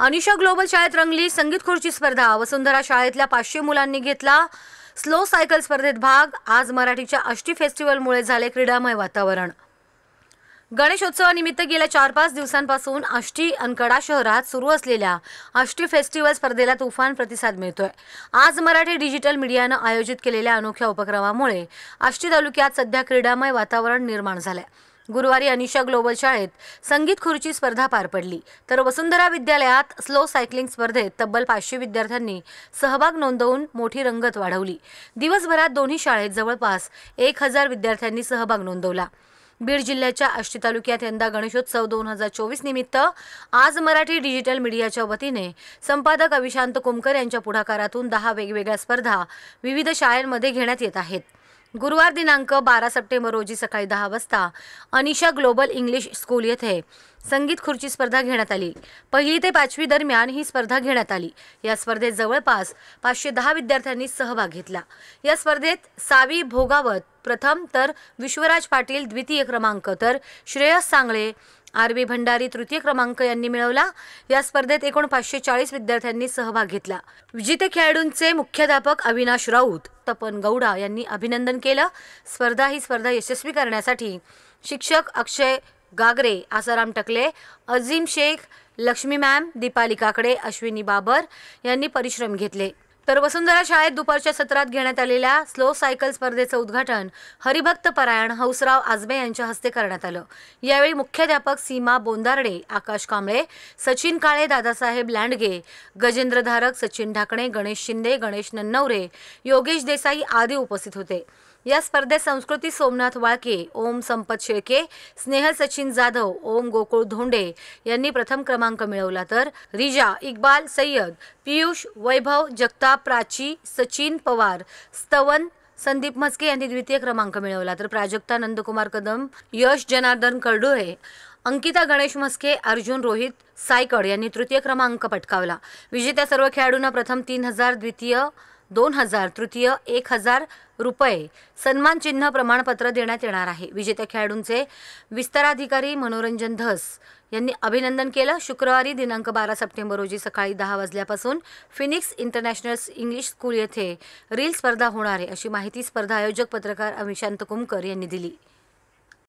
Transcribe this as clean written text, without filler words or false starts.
Anisha global शाळेत रंगली संगीत खुर्ची स्पर्धा। वसुंधरा शाळेतल्या 500 मुलांनी घेतला स्लो सायकल स्पर्धेत भाग। आज मराठीच्या आष्टी फेस्टिवलमुळे झाले क्रीडामय वातावरण। गणेशोत्सवानिमित्त गेल्या 4-5 दिवसांपासून आष्टी अनकडा शहरात सुरू असलेल्या आष्टी फेस्टिवल स्पर्धेला तुफान प्रतिसाद मिळतोय। आज मराठी डिजिटल मीडियानं आयोजित केलेल्या अनोख्या उपक्रमामुळे आष्टी तालुक्यात सध्या क्रीडामय वातावरण निर्माण झालंय। गुरुवारी अनिशा ग्लोबल शाळेत संगीत खुर्ची स्पर्धा पार पडली, तर वसुंधरा विद्यालयात स्लो सायकलिंग स्पर्धेत तब्बल 500 विद्यार्थ्यांनी सहभाग नोंदवून मोठी रंगत वाढवली। दिवसभरात दोन्ही शाळेत जवळपास 1000 विद्यार्थ्यांनी सहभाग नोंदवला। बीड जिल्ह्याच्या आष्टी तालुक्यात यंदा गणेशोत्सव 2024 निमित्त आज मराठी डिजिटल मीडियाच्या वतीने संपादक अविशांत कुमकर यांच्या पुढाकारातून 10 वेगवेगळ्या स्पर्धा विविध शाळांमध्ये घेण्यात येत आहेत। गुरुवार दिनांक 12 सप्टेंबर रोजी सकाळी 10 वाजता अनिशा ग्लोबल इंग्लिश स्कूल येथे संगीत खुर्ची स्पर्धा घेण्यात आली। 1ली ते 5वी दरम्यान ही स्पर्धा घेण्यात आली। या स्पर्धेत जवळपास 510 विद्यार्थ्यांनी सहभाग घेतला। या स्पर्धेत सावी भोगावत प्रथम, तर विश्वराज पाटील द्वितीय क्रमांक, तर श्रेयस सांगळे, आरबी भंडारी तृतीय क्रमांक यांनी मिळवला। या स्पर्धेत एकूण 540 विद्यार्थ्यांनी सहभाग घेतला। विजेते खेळाडूंचे मुख्याध्यापक अविनाश राऊत, तपन गौडा यांनी अभिनंदन केलं। ही स्पर्धा यशस्वी करण्यासाठी शिक्षक अक्षय गागरे, आसाराम टकले, अजीम शेख, लक्ष्मी मॅम, दीपाली काकडे, अश्विनी बाबर यांनी परिश्रम घेतले। तर वसुंधरा शाळेत दुपारच्या सत्रात घेण्यात आलेल्या स्लो सायकल स्पर्धेचं उद्घाटन हरिभक्त परायण हौसराव आजबे यांच्या हस्ते करण्यात आलं। यावेळी मुख्याध्यापक सीमा बोंदारडे, आकाश कांबळे, सचिन काळे, दादासाहेब लांडगे, गजेंद्र धारक, सचिन ढाकणे, गणेश शिंदे, गणेश नन्नवरे, योगेश देसाई आदी उपस्थित होते। या स्पर्धेत संस्कृती सोमनाथ वाळके, ओम संपत शेळके, स्नेहल सचिन जाधव, ओम गोकुळ धोंडे यांनी प्रथम क्रमांक मिळवला, तर रिजा, इक्बाल सय्यद, पियुष, वैभव, जगताप, प्राची, सचिन पवार, स्तवन, संदीप मस्के यांनी द्वितीय क्रमांक मिळवला, तर प्राजक्ता नंदकुमार कदम, यश जनार्दन करडुळे, अंकिता गणेश मस्के, अर्जुन रोहित सायकड यांनी तृतीय क्रमांक पटकावला। विजेत्या सर्व खेळाडूंना प्रथम 3000, द्वितीय 2000, तृतीय 1000 रुपये सन्मान चिन्ह प्रमाणपत्र देण्यात येणार आहे। विजेत्या खेळाडूंचे विस्ताराधिकारी मनोरंजन धस यांनी अभिनंदन केलं। शुक्रवारी दिनांक 12 सप्टेंबर रोजी सकाळी 10 वाजल्यापासून फिनिक्स इंटरनॅशनल इंग्लिश स्कूल येथे रील स्पर्धा होणार आहे, अशी माहिती स्पर्धा आयोजक पत्रकार अविशांत कुमकर यांनी दिली।